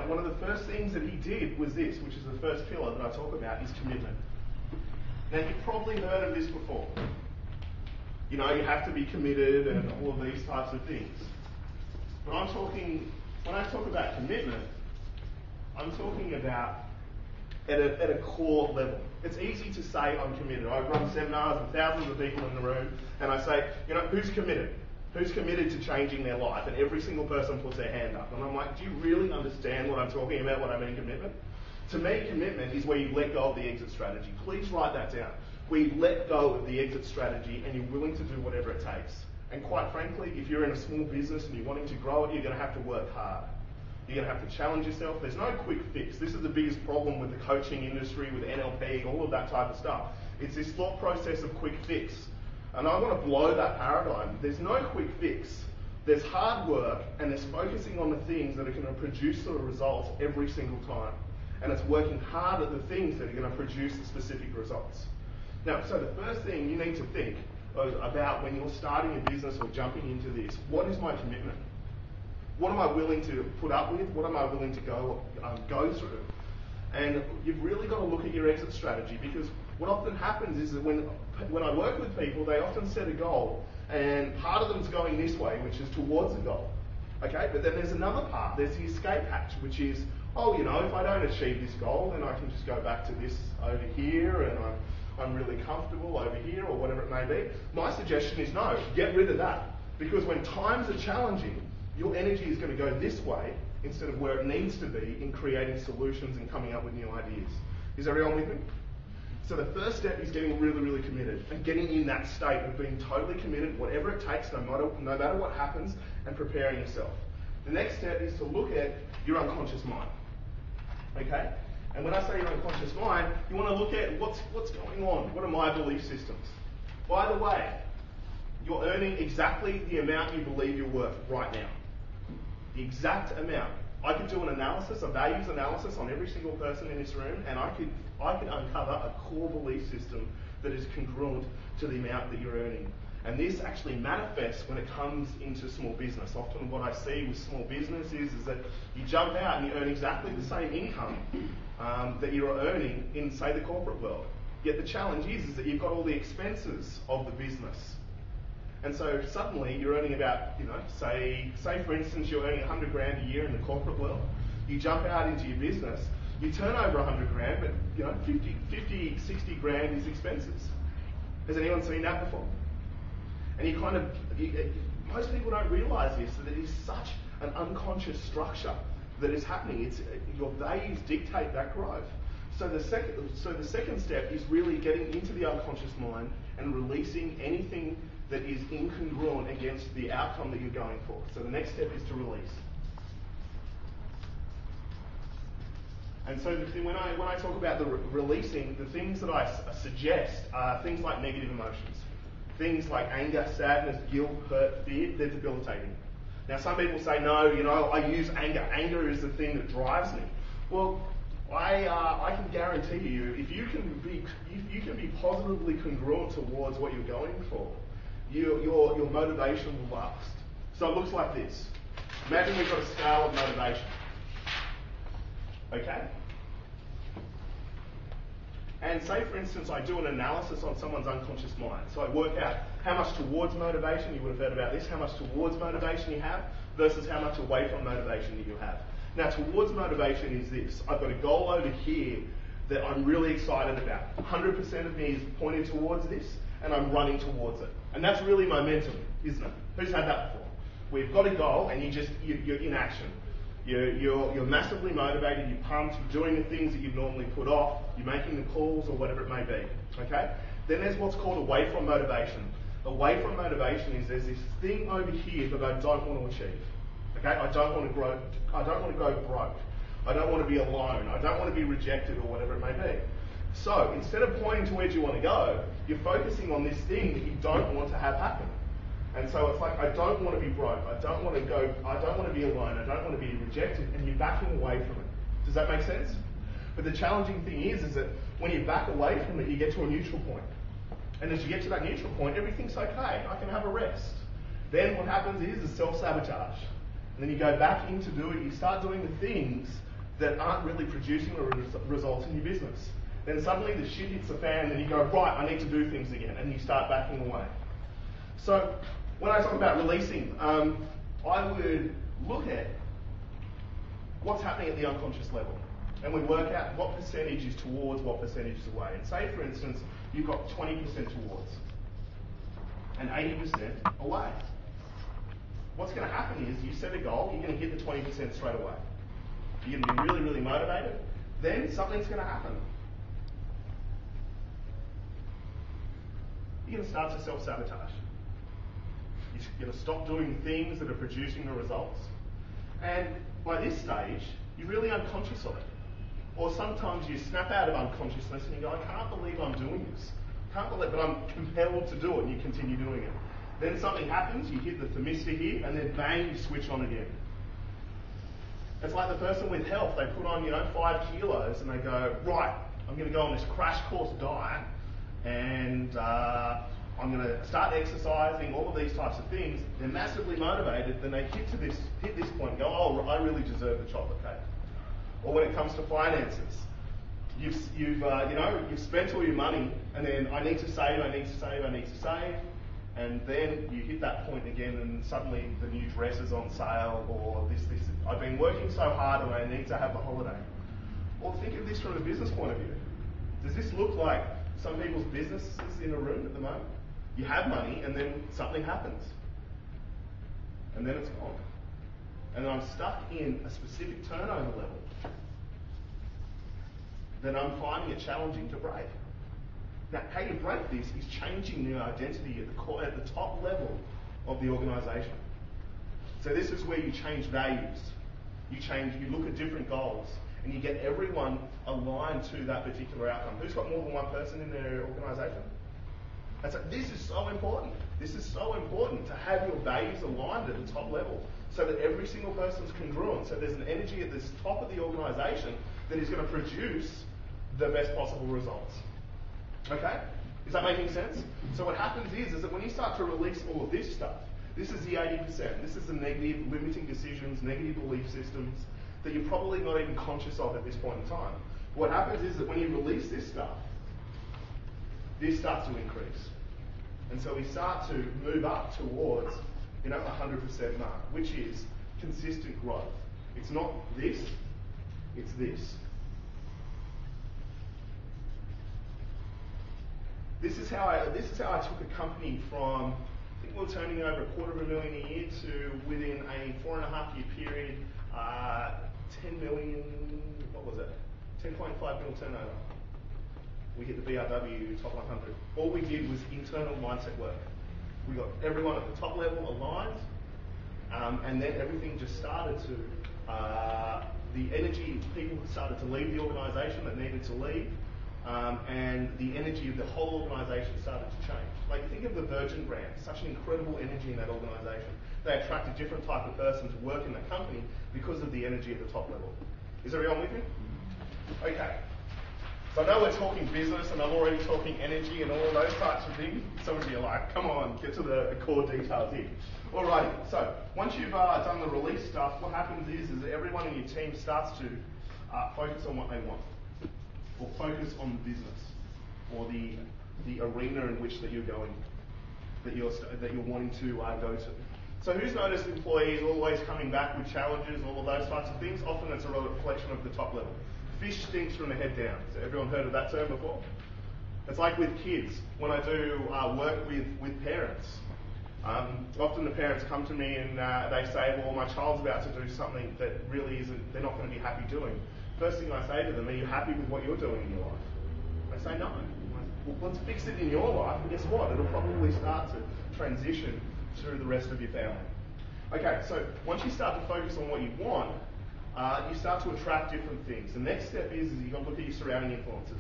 out, one of the first things that he did was this, which is the first pillar that I talk about, is commitment. Now, you've probably heard of this before. You know, you have to be committed and all of these types of things. But when I talk about commitment, I'm talking about at a core level. It's easy to say I'm committed. I run seminars with thousands of people in the room, and I say, you know, who's committed? Who's committed to changing their life? And every single person puts their hand up. And I'm like, do you really understand what I'm talking about when I mean commitment? To me, commitment is where you let go of the exit strategy. Please write that down. Where you let go of the exit strategy and you're willing to do whatever it takes. And quite frankly, if you're in a small business and you're wanting to grow it, you're going to have to work hard. You're going to have to challenge yourself. There's no quick fix. This is the biggest problem with the coaching industry, with NLP, all of that type of stuff. It's this thought process of quick fix. And I want to blow that paradigm. There's no quick fix. There's hard work, and there's focusing on the things that are going to produce the results every single time. And it's working hard at the things that are going to produce the specific results. Now, so the first thing you need to think about when you're starting a business or jumping into this, what is my commitment? What am I willing to put up with? What am I willing to go through? And you've really got to look at your exit strategy, because what often happens is that when I work with people, they often set a goal, and part of them's going this way, which is towards the goal. Okay, but then there's another part. There's the escape hatch, which is, oh, you know, if I don't achieve this goal, then I can just go back to this over here, and I'm really comfortable over here, or whatever it may be. My suggestion is no, get rid of that. Because when times are challenging, your energy is going to go this way instead of where it needs to be in creating solutions and coming up with new ideas. Is everyone with me? So the first step is getting really, really committed and getting in that state of being totally committed, whatever it takes, no matter what happens, and preparing yourself. The next step is to look at your unconscious mind. Okay? And when I say your unconscious mind, you want to look at what's going on. What are my belief systems? By the way, you're earning exactly the amount you believe you're worth right now. The exact amount. I could do an analysis, a values analysis on every single person in this room, and I could uncover a core belief system that is congruent to the amount that you're earning. And this actually manifests when it comes into small business. Often what I see with small business is that you jump out and you earn exactly the same income that you're earning in, say, the corporate world. Yet the challenge is that you've got all the expenses of the business. And so suddenly you're earning about, you know, say for instance, you're earning 100 grand a year in the corporate world. You jump out into your business, you turn over 100 grand, but you know, 50, 60 grand is expenses. Has anyone seen that before? And most people don't realise this, that it is such an unconscious structure that is happening. Your values dictate that growth. So the second step is really getting into the unconscious mind and releasing anything that is incongruent against the outcome that you're going for. So the next step is to release. And so when I talk about the releasing, the things that I suggest are things like negative emotions. Things like anger, sadness, guilt, hurt, fear, they're debilitating. Now some people say, no, you know, I use anger. Anger is the thing that drives me. Well, I can guarantee you, if you can be positively congruent towards what you're going for, your motivation will last. So it looks like this. Imagine we've got a scale of motivation. Okay? And say, for instance, I do an analysis on someone's unconscious mind. So I work out how much towards motivation, you would have heard about this, how much towards motivation you have versus how much away from motivation that you have. Now, towards motivation is this. I've got a goal over here that I'm really excited about. 100% of me is pointed towards this, and I'm running towards it. And that's really momentum, isn't it? Who's had that before? We've got a goal, and you're in action. You're massively motivated, you're pumped, you're doing the things that you'd normally put off, you're making the calls or whatever it may be, okay? Then there's what's called away from motivation. Away from motivation is there's this thing over here that I don't want to achieve, okay? I don't want to go broke. I don't want to be alone. I don't want to be rejected or whatever it may be. So instead of pointing to where you want to go, you're focusing on this thing that you don't want to have happen. And so it's like, I don't want to be broke, I don't want to be alone, I don't want to be rejected, and you're backing away from it. Does that make sense? But the challenging thing is that when you back away from it, you get to a neutral point. And as you get to that neutral point, everything's okay, I can have a rest. Then what happens is self-sabotage. And then you go back into you start doing the things that aren't really producing the results in your business. Then suddenly the shit hits the fan and you go, right, I need to do things again, and you start backing away. So when I talk about releasing, I would look at what's happening at the unconscious level, and we work out what percentage is towards, what percentage is away. And say, for instance, you've got 20% towards and 80% away. What's going to happen is you set a goal, you're going to hit the 20% straight away. You're going to be really, really motivated. Then something's going to happen. You're going to start to self-sabotage. You're going to stop doing things that are producing the results. And by this stage, you're really unconscious of it. Or sometimes you snap out of unconsciousness and you go, I can't believe I'm doing this. Can't believe, but I'm compelled to do it, and you continue doing it. Then something happens, you hit the thermistor here, and then bang, you switch on again. It's like the person with health, they put on, 5 kilos, and they go, right, I'm going to go on this crash course diet, and I'm going to start exercising, all of these types of things. They're massively motivated, then they hit this point and go, oh, I really deserve the chocolate cake. Or when it comes to finances, you've spent all your money, and then I need to save, and then you hit that point again, and suddenly the new dress is on sale, or this. I've been working so hard, and I need to have a holiday. Or think of this from a business point of view. Does this look like some people's businesses in a room at the moment? You have money, and then something happens, and then it's gone, and I'm stuck in a specific turnover level that I'm finding it challenging to break. Now, how you break this is changing the identity at the top level of the organisation. So this is where you change values. You look at different goals, and you get everyone aligned to that particular outcome. Who's got more than one person in their organisation? This is so important. This is so important to have your values aligned at the top level so that every single person's congruent. So there's an energy at the top of the organisation that is going to produce the best possible results. Okay? Is that making sense? So what happens is that when you start to release all of this stuff, this is the 80%. This is the negative, limiting decisions, negative belief systems that you're probably not even conscious of at this point in time. What happens is that when you release this stuff, this starts to increase. And so we start to move up towards, 100% mark, which is consistent growth. It's not this, it's this. This is how I took a company from, I think we were turning over $250,000 a year to within a 4.5 year period, 10 million, what was it? 10.5 mil turnover. We hit the BRW top 100. All we did was internal mindset work. We got everyone at the top level aligned, and then everything just started to, the energy, people started to leave the organisation that needed to leave, and the energy of the whole organisation started to change. Like, think of the Virgin brand, such an incredible energy in that organisation. They attract a different type of person to work in the company because of the energy at the top level. Is everyone with me? Okay. So I know we're talking business, and I'm already talking energy and all of those types of things. Some of you are like, come on, get to the core details here. Alrighty, so once you've done the release stuff, what happens is that everyone in your team starts to focus on what they want, or focus on the business, or the arena in which that you're going, that you're wanting to go to. So who's noticed employees always coming back with challenges, all of those types of things? Often it's a reflection of the top level. Fish stinks from the head down. Has everyone heard of that term before? It's like with kids. When I do work with parents, often the parents come to me and they say, well, my child's about to do something that really isn't, they're not going to be happy doing. First thing I say to them, are you happy with what you're doing in your life? They say no. Well, let's fix it in your life, and guess what? It'll probably start to transition through the rest of your family. Okay, so once you start to focus on what you want, you start to attract different things. The next step is you've got to look at your surrounding influences.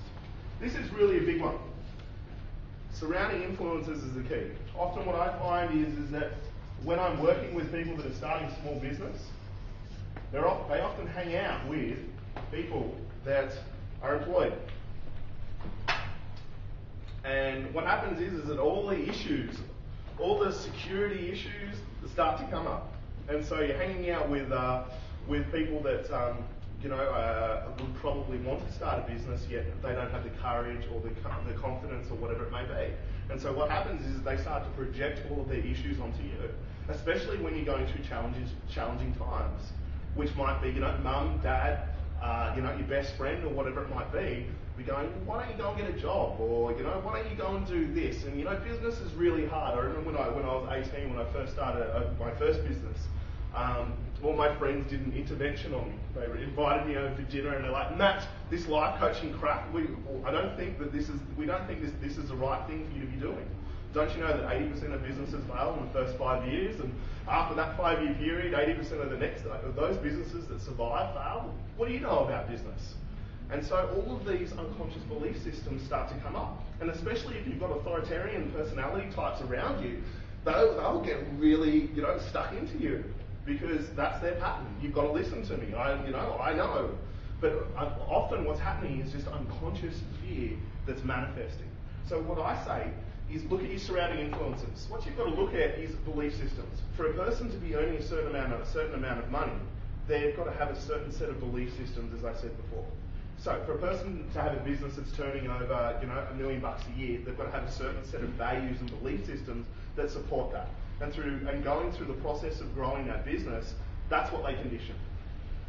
This is really a big one. Surrounding influences is the key. Often what I find is that when I'm working with people that are starting small business, they often hang out with people that are employed. And what happens is that all the issues, all the security issues start to come up. And so you're hanging out with people that would probably want to start a business, yet they don't have the courage or the confidence or whatever it may be. And so what happens is they start to project all of their issues onto you, especially when you're going through challenging times, which might be, mum, dad, your best friend or whatever it might be going, why don't you go and get a job? Or, why don't you go and do this? And, business is really hard. I remember when I was 18, when I first started my first business, all my friends did an intervention on me. They invited me over for dinner and they're like, Matt, this life coaching crap, we don't think this is the right thing for you to be doing. Don't you know that 80% of businesses fail in the first 5 years, and after that 5-year period, 80% of those businesses that survive fail? What do you know about business? And so all of these unconscious belief systems start to come up, and especially if you've got authoritarian personality types around you, they'll get really stuck into you, because that's their pattern. You've got to listen to me. I know. But often what's happening is just unconscious fear that's manifesting. So what I say is look at your surrounding influences. What you've got to look at is belief systems. For a person to be earning a certain amount of money, they've got to have a certain set of belief systems, as I said before. So for a person to have a business that's turning over, $1 million a year, they've got to have a certain set of values and belief systems that support that. And going through the process of growing that business, that's what they condition.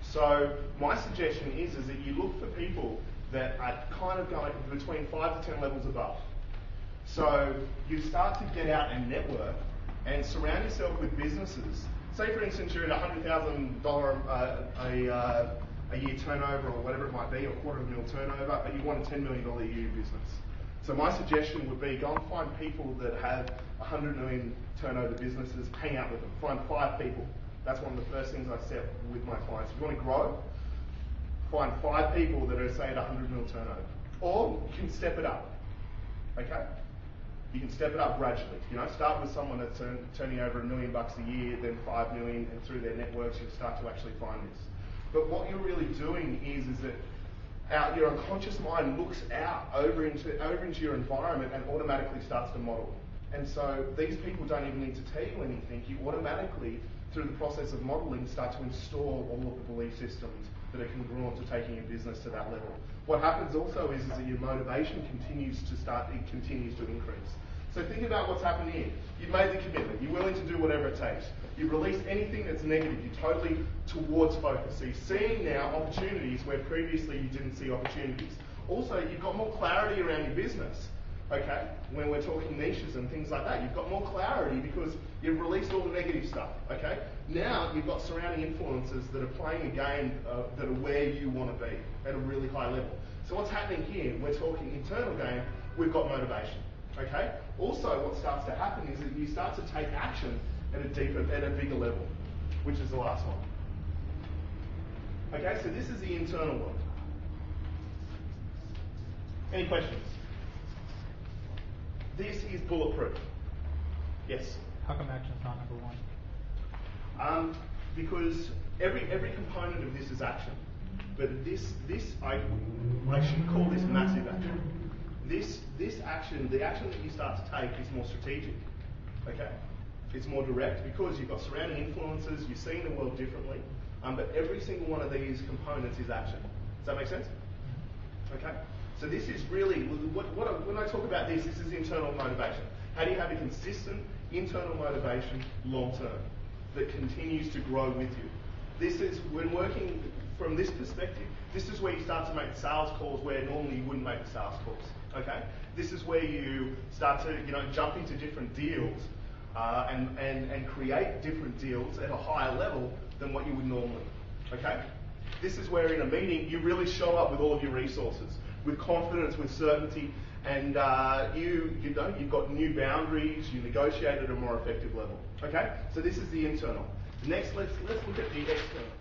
So my suggestion is that you look for people that are kind of going between 5 to 10 levels above. So you start to get out and network and surround yourself with businesses. Say for instance you're at $100,000 a year turnover or whatever it might be, or $250,000 turnover, but you want a $10 million a year business. So my suggestion would be go and find people that have $100 million turnover businesses, hang out with them. Find 5 people. That's one of the first things I set with my clients. If you want to grow, find 5 people that are, say, at $100 million turnover. Or you can step it up, okay? You can step it up gradually. Start with someone that's turning over $1 million a year, then 5 million, and through their networks you'll start to actually find this. But what you're really doing is that your unconscious mind looks out over into your environment and automatically starts to model. And so these people don't even need to tell you anything. You automatically, through the process of modeling, start to install all of the belief systems that are congruent to taking your business to that level. What happens also is that your motivation continues to increase. So think about what's happened here. You've made the commitment. You're willing to do whatever it takes. You've released anything that's negative. You're totally towards focus. So you're seeing now opportunities where previously you didn't see opportunities. Also, you've got more clarity around your business. Okay, when we're talking niches and things like that, you've got more clarity because you've released all the negative stuff. Okay, now you've got surrounding influences that are playing a game that are where you want to be at a really high level. So what's happening here? We're talking internal game. We've got motivation. Okay. Also, what starts to happen is that you start to take action at a bigger level, which is the last one. Okay, so this is the internal world. Any questions? This is bulletproof. Yes? How come action's not number 1? Because every component of this is action. But I should call this massive action. This action, the action that you start to take is more strategic. Okay? It's more direct because you've got surrounding influences, you're seeing the world differently, but every single one of these components is action. Does that make sense? Okay? So this is really, when I talk about this is internal motivation. How do you have a consistent internal motivation long term that continues to grow with you? This is, when working from this perspective, this is where you start to make sales calls where normally you wouldn't make the sales calls. Okay? This is where you start to jump into different deals and create different deals at a higher level than what you would normally. Okay? This is where in a meeting you really show up with all of your resources, with confidence, with certainty, and you've got new boundaries, you negotiate at a more effective level. Okay? So this is the internal. Next, let's look at the external.